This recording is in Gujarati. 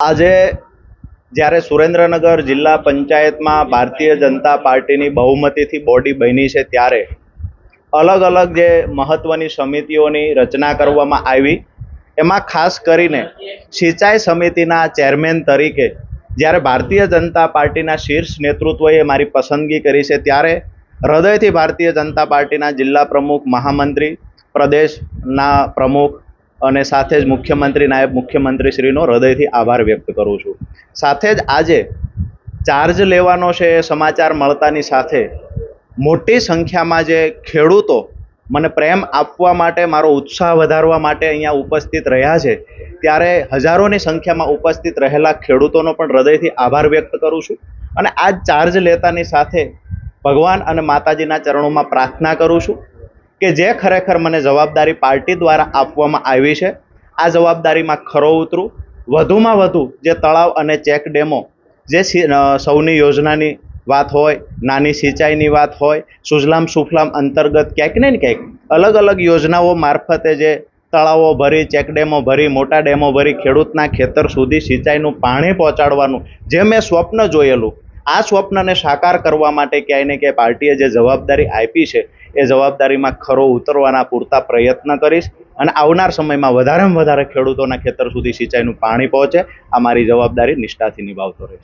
આજે જ્યારે સુરેન્દ્રનગર જિલ્લા પંચાયતમાં ભારતીય જનતા પાર્ટીની બહુમતીથી બોડી બની છે ત્યારે અલગ અલગ જે મહત્વની સમિતિઓની રચના કરવામાં આવી, એમાં ખાસ કરીને સિંચાઈ સમિતિના ચેરમેન તરીકે જ્યારે ભારતીય જનતા પાર્ટીના શીર્ષ નેતૃત્વએ મારી પસંદગી કરી છે ત્યારે હૃદયથી ભારતીય જનતા પાર્ટીના જિલ્લા પ્રમુખ, મહામંત્રી, પ્રદેશના પ્રમુખ અને સાથે જ મુખ્યમંત્રી, નાયબ મુખ્યમંત્રી શ્રીનો હૃદયથી આભાર વ્યક્ત કરું છું. સાથે જ આજે ચાર્જ લેવાનો છે એ સમાચાર મળતાની સાથે મોટી સંખ્યામાં જે ખેડૂતો મને પ્રેમ આપવા માટે, મારો ઉત્સાહ વધારવા માટે અહીંયા ઉપસ્થિત રહ્યા છે, ત્યારે હજારોની સંખ્યામાં ઉપસ્થિત રહેલા ખેડૂતોનો પણ હૃદયથી આભાર વ્યક્ત કરું છું. અને આ ચાર્જ લેતાની સાથે ભગવાન અને માતાજીના ચરણોમાં પ્રાર્થના કરું છું કે જે ખરેખર મને જવાબદારી પાર્ટી દ્વારા આપવામાં આવી છે, આ જવાબદારીમાં ખરો ઉતરું. વધુમાં વધુ જે તળાવ અને ચેક ડેમો, જે સૌની યોજનાની વાત હોય, નાની સિંચાઈની વાત હોય, સુજલામ સુફલામ અંતર્ગત ક્યાંક ને ક્યાંક અલગ અલગ યોજનાઓ મારફતે જે તળાવો ભરી, ચેક ડેમો ભરી, મોટા ડેમો ભરી ખેડૂતના ખેતર સુધી સિંચાઈનું પાણી પહોંચાડવાનું જે મેં સ્વપ્ન જોયેલું, આ સ્વપ્નને સાકાર કરવા માટે ક્યાંય ને ક્યાંય પાર્ટીએ જે જવાબદારી આપી છે એ જવાબદારીમાં ખરો ઉતરવાના પૂરતા પ્રયત્ન કરીશ. અને આવનાર સમયમાં વધારેમાં વધારે ખેડૂતોના ખેતર સુધી સિંચાઈનું પાણી પહોંચે, આ મારી જવાબદારી નિષ્ઠાથી નિભાવતો રહીશ.